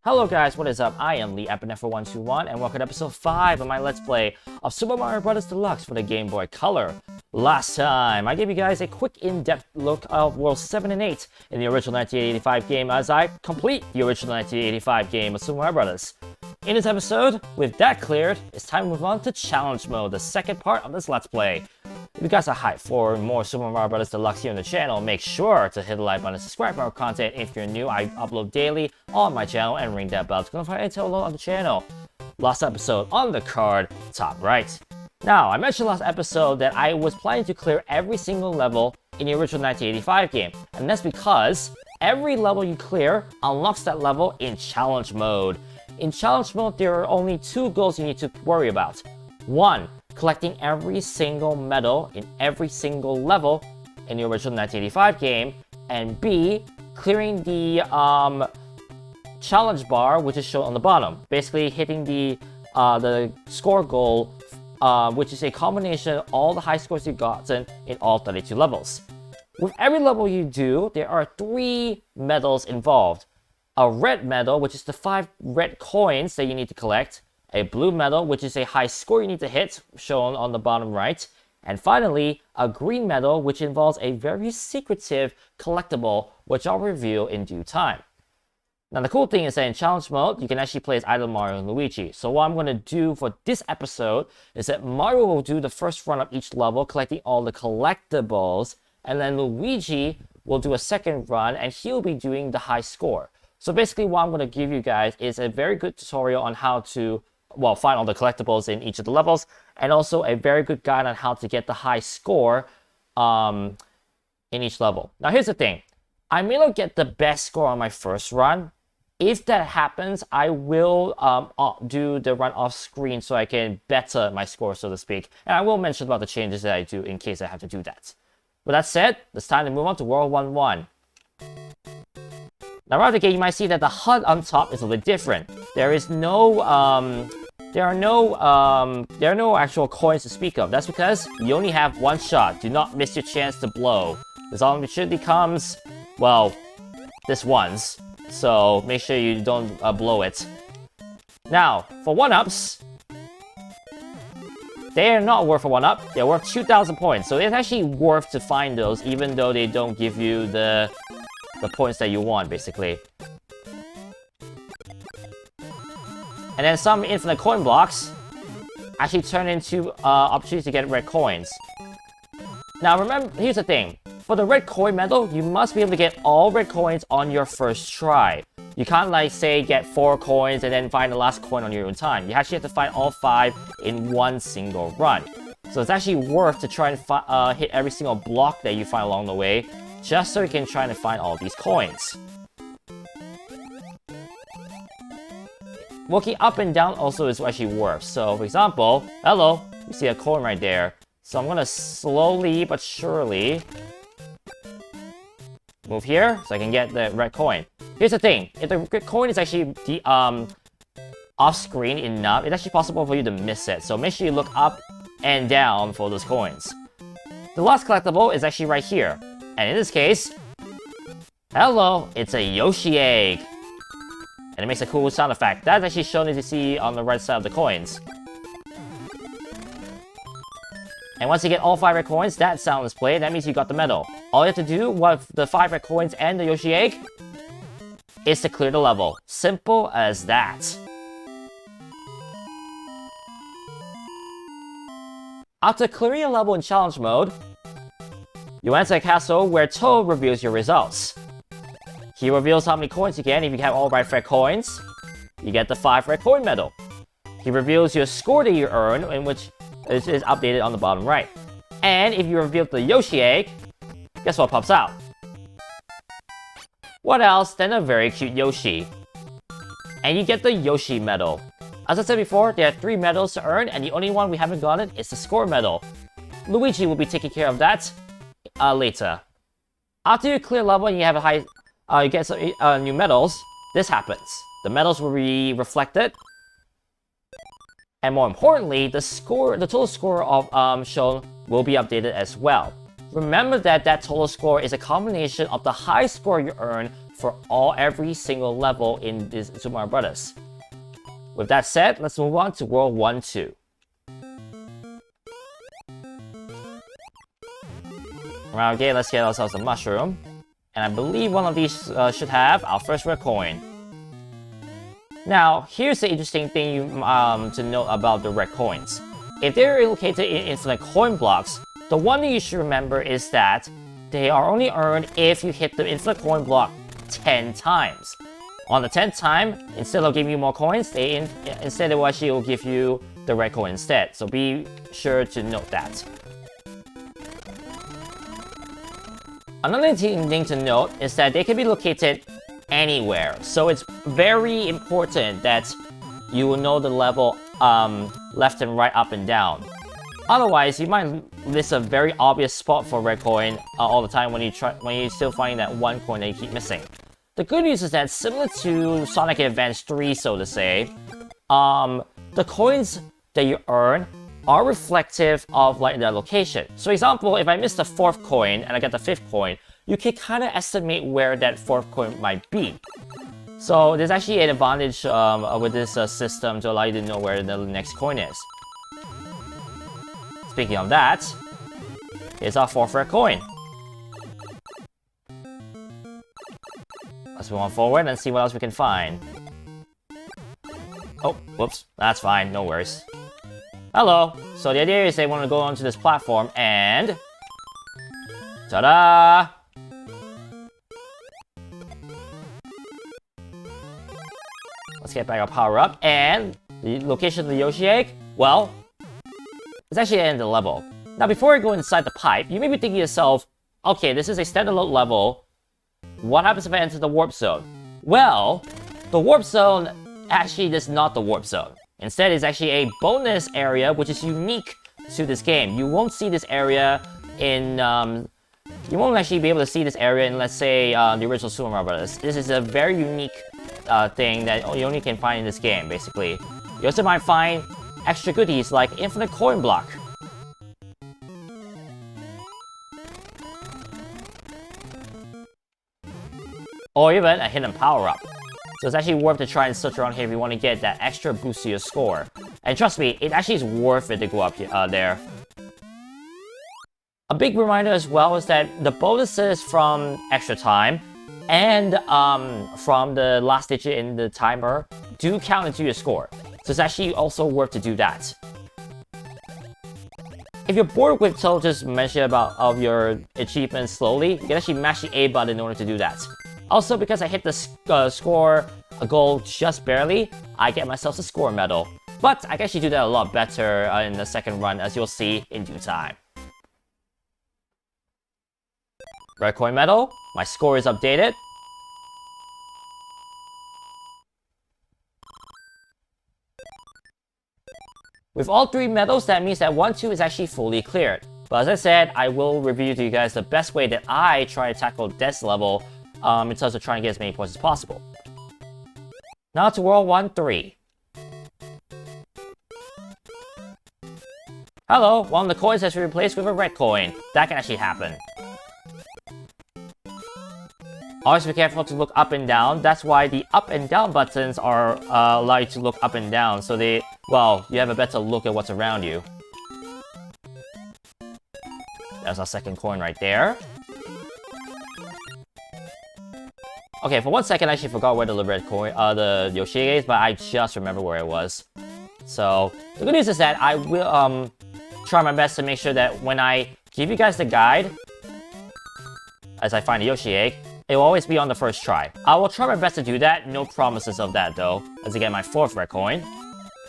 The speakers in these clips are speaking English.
Hello guys, what is up? I am Lee Epinepher121 and welcome to episode 5 of my Let's Play of Super Mario Bros. Deluxe for the Game Boy Color. Last time, I gave you guys a quick in-depth look of World 7 and 8 in the original 1985 game as I complete the original 1985 game of Super Mario Bros. In this episode, with that cleared, it's time to move on to Challenge Mode, the second part of this Let's Play. If you guys are hyped for more Super Mario Bros. Deluxe here on the channel, make sure to hit the like button and subscribe for more content. If you're new, I upload daily on my channel and ring that bell to notify any upload on the channel. Last episode on the card, top right. Now, I mentioned last episode that I was planning to clear every single level in the original 1985 game, and that's because every level you clear unlocks that level in Challenge Mode. In Challenge Mode, there are only two goals you need to worry about. 1. Collecting every single medal in every single level in the original 1985 game, and B. Clearing the challenge bar, which is shown on the bottom. Basically hitting the score goal, which is a combination of all the high scores you've gotten in all 32 levels. With every level you do, there are 3 medals involved. A red medal, which is the 5 red coins that you need to collect. A blue medal, which is a high score you need to hit, shown on the bottom right. And finally, a green medal, which involves a very secretive collectible, which I'll reveal in due time. Now, the cool thing is that in Challenge Mode, you can actually play as either Mario and Luigi. So what I'm going to do for this episode is that Mario will do the first run of each level, collecting all the collectibles, and then Luigi will do a second run, and he'll be doing the high score. So basically what I'm going to give you guys is a very good tutorial on how to find all the collectibles in each of the levels, and also a very good guide on how to get the high score in each level. Now here's the thing, I may not get the best score on my first run. If that happens, I will do the run off screen so I can better my score, so to speak. And I will mention about the changes that I do in case I have to do that. With that said, it's time to move on to World 1-1. Now, right out the gate, you might see that the HUD on top is a bit different. There are no actual coins to speak of. That's because you only have one shot. Do not miss your chance to blow. This opportunity comes, well, this once. So make sure you don't blow it. Now, for 1-ups, they are not worth a 1-up. They're worth 2,000 points. So it's actually worth to find those, even though they don't give you the points that you want, basically. And then some infinite coin blocks actually turn into opportunities to get red coins. Now remember, here's the thing. For the red coin medal, you must be able to get all red coins on your first try. You can't, like, say, get 4 coins and then find the last coin on your own time. You actually have to find all 5 in one single run. So it's actually worth to try and hit every single block that you find along the way, just so you can try and find all these coins. Walking up and down also is actually worth. So, for example, hello, you see a coin right there. So I'm gonna slowly but surely move here so I can get the red coin. Here's the thing, if the red coin is actually off-screen enough, it's actually possible for you to miss it. So make sure you look up and down for those coins. The last collectible is actually right here. And in this case, hello, it's a Yoshi egg. And it makes a cool sound effect. That's actually shown as you see on the right side of the coins. And once you get all 5 red coins, that sound is played. That means you got the medal. All you have to do with the 5 red coins and the Yoshi egg is to clear the level. Simple as that. After clearing a level in Challenge Mode, you enter a castle where Toad reveals your results. He reveals how many coins you get. If you have all right red coins, you get the 5 red coin medal. He reveals your score that you earn, in which is updated on the bottom right. And if you reveal the Yoshi egg, guess what pops out? What else than a very cute Yoshi? And you get the Yoshi medal. As I said before, there are 3 medals to earn, and the only one we haven't gotten is the score medal. Luigi will be taking care of that later. After you clear level and you have a high, you get some new medals, this happens. The medals will be reflected, and more importantly, the total score of shown will be updated as well. Remember that total score is a combination of the high score you earn for every single level in this Super Mario Bros. With that said, let's move on to World 1-2. Okay, let's get ourselves a mushroom. And I believe one of these should have our first rare coin. Now, here's the interesting thing to note about the red coins. If they're located in infinite coin blocks, the one thing you should remember is that they are only earned if you hit the infinite coin block 10 times. On the 10th time, instead of giving you more coins, instead it will actually give you the red coin instead. So be sure to note that. Another thing to note is that they can be located anywhere. So it's very important that you will know the level left and right, up and down. Otherwise, you might miss a very obvious spot for red coin all the time when you still find that one coin that you keep missing. The good news is that similar to Sonic Advance 3, so to say, the coins that you earn are reflective of like their location. So example, if I miss the 4th coin and I get the 5th coin, you can kind of estimate where that 4th coin might be. So there's actually an advantage with this system to allow you to know where the next coin is. Speaking of that, here's our 4th rare coin. Let's move on forward and see what else we can find. Oh, whoops, that's fine, no worries. Hello! So the idea is they want to go onto this platform and... ta-da! Let's get back our power up, and the location of the Yoshi egg, well, it's actually at the end of the level. Now before you go inside the pipe, you may be thinking to yourself, okay, this is a standalone level, what happens if I enter the warp zone? Well, the warp zone actually is not the warp zone. Instead, it's actually a bonus area which is unique to this game. You won't see this area in... you won't actually be able to see this area in, let's say, the original Super Mario Bros. This is a very unique thing that you only can find in this game, basically. You also might find extra goodies like infinite coin block. Or even a hidden power-up. So it's actually worth to try and search around here if you want to get that extra boost to your score. And trust me, it actually is worth it to go up here, there. A big reminder as well is that the bonuses from extra time and from the last digit in the timer do count into your score. So it's actually also worth to do that. If you're bored with just mention of your achievements slowly, you can actually mash the A button in order to do that. Also, because I hit the score goal just barely, I get myself a score medal. But I can actually do that a lot better in the second run, as you'll see in due time. Red coin medal, my score is updated. With all 3 medals, that means that 1-2 is actually fully cleared. But as I said, I will review to you guys the best way that I try to tackle this level in terms of trying to get as many points as possible. Now to World 1-3. Hello, one of the coins has been replaced with a red coin. That can actually happen. Always be careful to look up and down. That's why the up and down buttons are allow you to look up and down, so you have a better look at what's around you. There's our second coin right there. Okay, for 1 second I actually forgot where the red coin, the Yoshi is, but I just remember where it was. So, the good news is that I will try my best to make sure that when I give you guys the guide, as I find the Yoshi egg, it will always be on the first try. I will try my best to do that, no promises of that though, as I get my 4th red coin.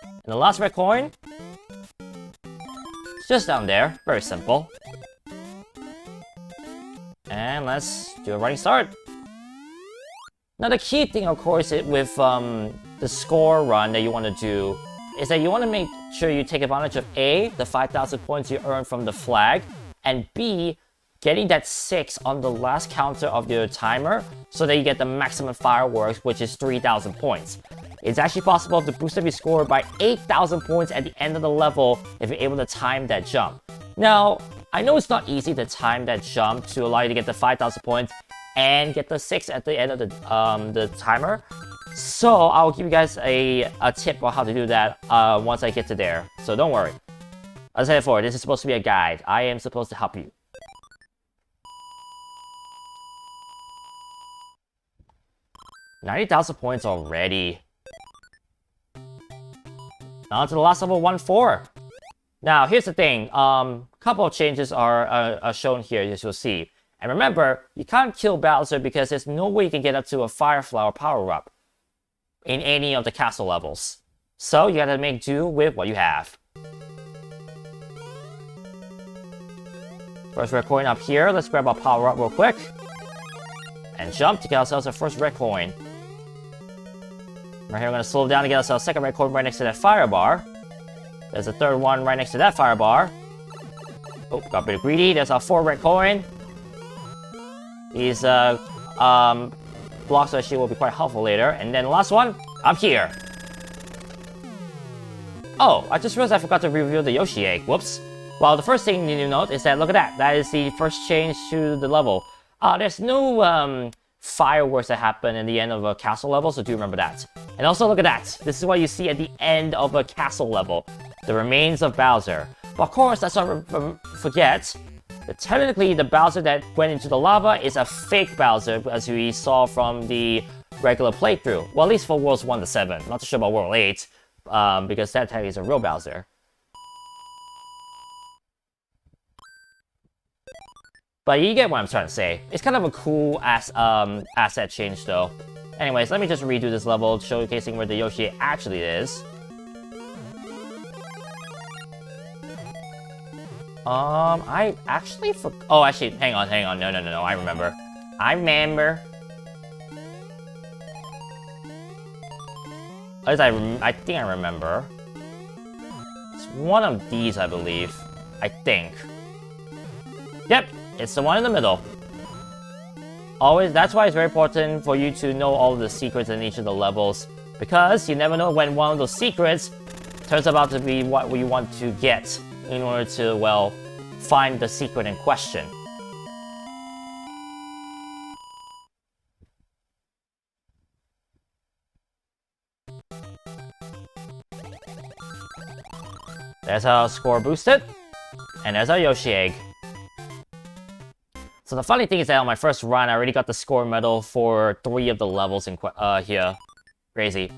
And the last red coin, it's just down there, very simple. And let's do a running start. Now the key thing, of course, with the score run that you want to do is that you want to make sure you take advantage of A, the 5,000 points you earn from the flag, and B, getting that 6 on the last counter of your timer so that you get the maximum fireworks, which is 3,000 points. It's actually possible to boost up your score by 8,000 points at the end of the level if you're able to time that jump. Now, I know it's not easy to time that jump to allow you to get the 5,000 points and get the 6 at the end of the timer. So I'll give you guys a tip on how to do that once I get to there. So don't worry. As I said before, this is supposed to be a guide. I am supposed to help you. $90,000 points already. On to the last level, 1-4. Now, here's the thing. Couple of changes are shown here, as you'll see. And remember, you can't kill Bowser because there's no way you can get up to a Fire Flower power-up in any of the castle levels. So you gotta make do with what you have. First red coin up here. Let's grab our power-up real quick. And jump to get ourselves our first red coin. Right here, we're gonna slow down to get ourselves a second red coin right next to that fire bar. There's a third one right next to that fire bar. Oh, got a bit greedy. There's our 4 red coin. These blocks actually will be quite helpful later. And then the last one, I'm here. Oh, I just realized I forgot to reveal the Yoshi egg. Whoops. Well, the first thing you need to note is that, look at that. That is the first change to the level. There's no fireworks that happen in the end of a castle level, so do remember that. And also, look at that. This is what you see at the end of a castle level. The remains of Bowser. But of course, let's not forget that technically the Bowser that went into the lava is a fake Bowser, as we saw from the regular playthrough. Well, at least for Worlds 1 to 7. Not too sure about World 8, because that technically is a real Bowser. But you get what I'm trying to say. It's kind of a cool asset change, though. Anyways, let me just redo this level, showcasing where the Yoshi actually is. I actually oh, actually, hang on. No, I remember. At least I think I remember. It's one of these, I believe. I think. Yep, it's the one in the middle. Always, that's why it's very important for you to know all of the secrets in each of the levels, because you never know when one of those secrets turns out to be what we want to get in order to, well, find the secret in question. There's our score boosted, and there's our Yoshi egg. So the funny thing is that on my first run, I already got the score medal for 3 of the levels in here. Crazy.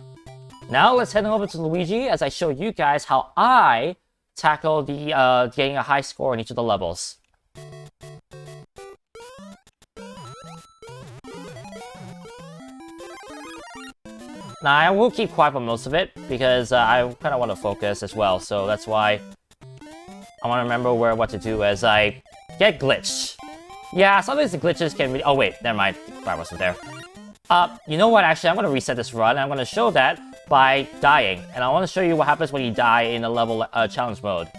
Now let's head over to Luigi as I show you guys how I tackle the getting a high score in each of the levels. Now I will keep quiet for most of it because I kind of want to focus as well. So that's why I want to remember what to do as I get glitched. Yeah, sometimes the glitches can really... Oh wait, never mind. I wasn't there. You know what? Actually, I'm going to reset this run. I'm going to show that by dying. And I want to show you what happens when you die in a level challenge mode.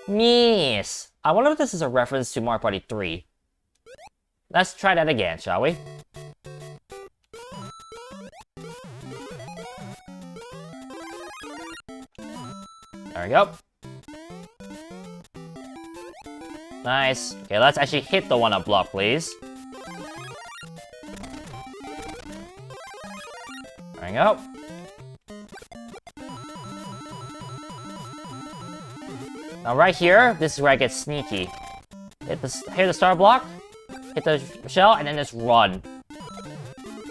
Yes. I wonder if this is a reference to Mario Party 3. Let's try that again, shall we? There we go. Nice. Okay, let's actually hit the 1-up block, please. There we go. Now right here, this is where I get sneaky. Hit the star block, hit the shell, and then just run.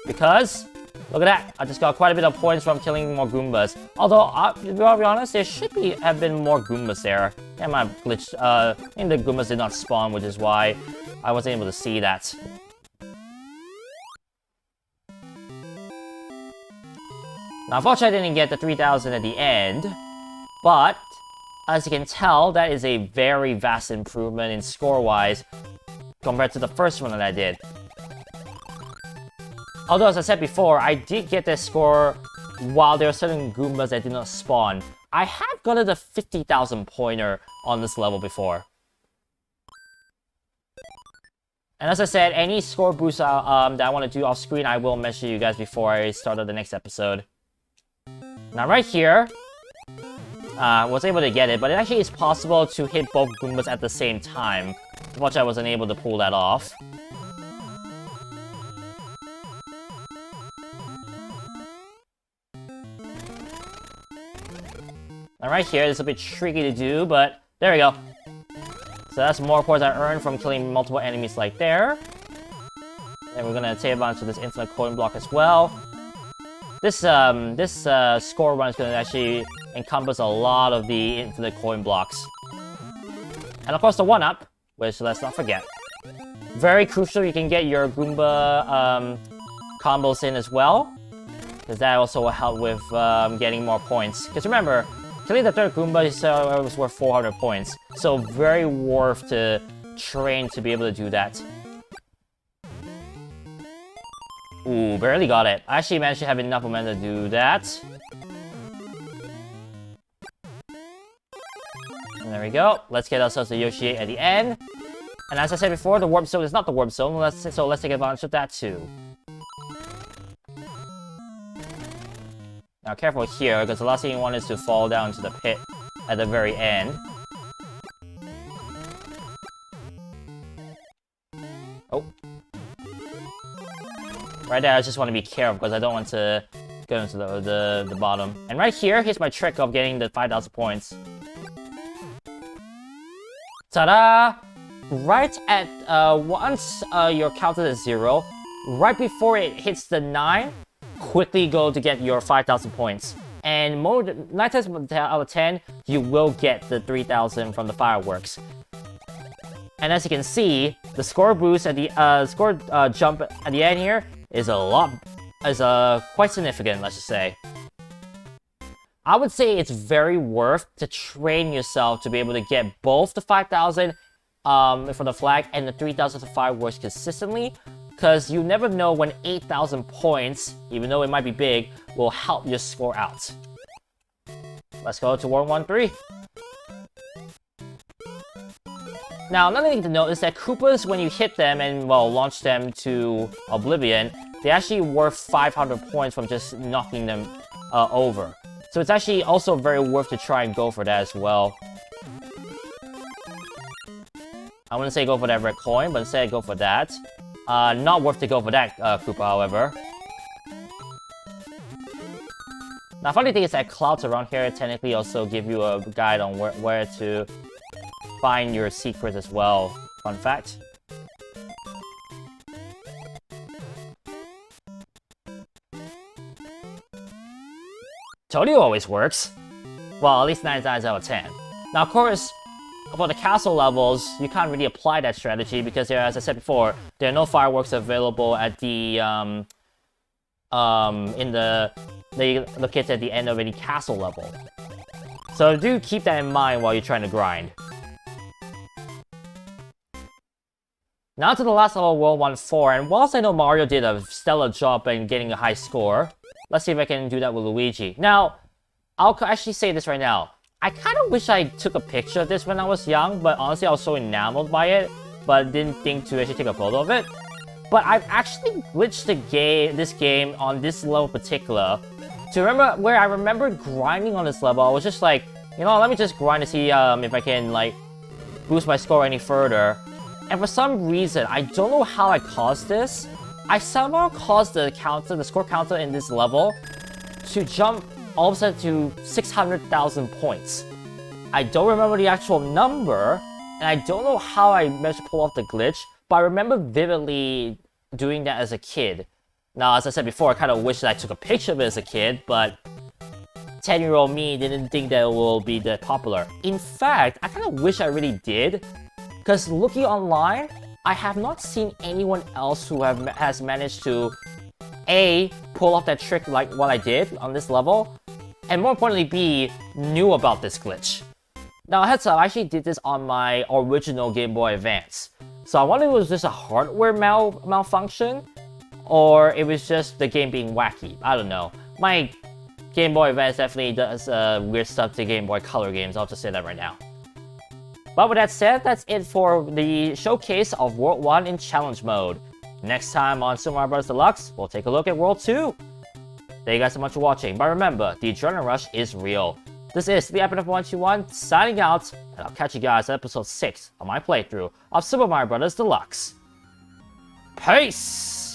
Because, look at that, I just got quite a bit of points from killing more Goombas. Although, to be honest, there should have been more Goombas there. And my glitch, I think the Goombas did not spawn, which is why I wasn't able to see that. Now, unfortunately, I didn't get the 3,000 at the end, but as you can tell, that is a very vast improvement in score-wise compared to the first one that I did. Although, as I said before, I did get this score while there are certain Goombas that did not spawn. I have gotten the 50,000 pointer on this level before. And as I said, any score boost that I want to do off screen, I will mention to you guys before I start the next episode. Now right here, was able to get it, but it actually is possible to hit both Goombas at the same time. Unfortunately, I wasn't able to pull that off. Alright, here, this is a bit tricky to do, but there we go. So that's more points I earned from killing multiple enemies like there. And we're gonna take advantage of this infinite coin block as well. This score run is gonna actually encompass a lot of the infinite coin blocks. And of course the 1-up, which let's not forget. Very crucial, you can get your Goomba combos in as well. Because that also will help with getting more points. Because remember, killing the third Goomba is worth 400 points. So very worth to train to be able to do that. Ooh, barely got it. I actually managed to have enough momentum to do that. And there we go. Let's get ourselves a Yoshi at the end. And as I said before, the warp zone is not the warp zone, so let's take advantage of that too. Now careful here, because the last thing you want is to fall down to the pit at the very end. Oh. Right there, I just want to be careful because I don't want to go into the bottom. And right here, here's my trick of getting the 5,000 points. Ta-da! Right at, once your counter is 0, right before it hits the 9, quickly go to get your 5,000 points. And 9 times out of 10, you will get the 3,000 from the fireworks. And as you can see, the score boost at the jump at the end here is quite significant, let's just say. I would say it's very worth to train yourself to be able to get both the 5,000 for the flag and the 3,000 for fireworks consistently, because you never know when 8,000 points, even though it might be big, will help your score out. Let's go to 113. Now, another thing to note is that Koopas, when you hit them and, well, launch them to oblivion, they actually worth 500 points from just knocking them over. So it's actually also very worth to try and go for that as well. I wouldn't say go for that red coin, but instead go for that. Not worth to go for that Koopa, however. Now, funny thing is that clouds around here technically also give you a guide on where to find your secrets as well. Fun fact. Told you always works. Well, at least 9 times out of 10. Now, of course, for the castle levels, you can't really apply that strategy because there, as I said before, there are no fireworks available at the located at the end of any castle level. So do keep that in mind while you're trying to grind. Now to the last level, World 1-4, and whilst I know Mario did a stellar job in getting a high score, let's see if I can do that with Luigi. Now, I'll actually say this right now. I kind of wish I took a picture of this when I was young, but honestly I was so enamored by it, but didn't think to actually take a photo of it. But I've actually glitched this game on this level in particular. To remember where I remember grinding on this level, I was just like, you know, let me just grind to see if I can like boost my score any further. And for some reason, I don't know how I caused this, I somehow caused the score counter in this level to jump all of a sudden to 600,000 points. I don't remember the actual number, and I don't know how I managed to pull off the glitch, but I remember vividly doing that as a kid. Now, as I said before, I kind of wish that I took a picture of it as a kid, but 10-year-old me didn't think that it will be that popular. In fact, I kind of wish I really did, because looking online, I have not seen anyone else who has managed to A, pull off that trick like what I did on this level, and more importantly, B, knew about this glitch. Now, heads up, I actually did this on my original Game Boy Advance. So I wonder if it was just a hardware malfunction, or it was just the game being wacky. I don't know. My Game Boy Advance definitely does weird stuff to Game Boy Color games, I'll just say that right now. But with that said, that's it for the showcase of World 1 in Challenge Mode. Next time on Super Mario Bros. Deluxe, we'll take a look at World 2. Thank you guys so much for watching, but remember, the adrenaline rush is real. This is the Epidemic121 signing out, and I'll catch you guys at episode 6 of my playthrough of Super Mario Bros. Deluxe. Peace!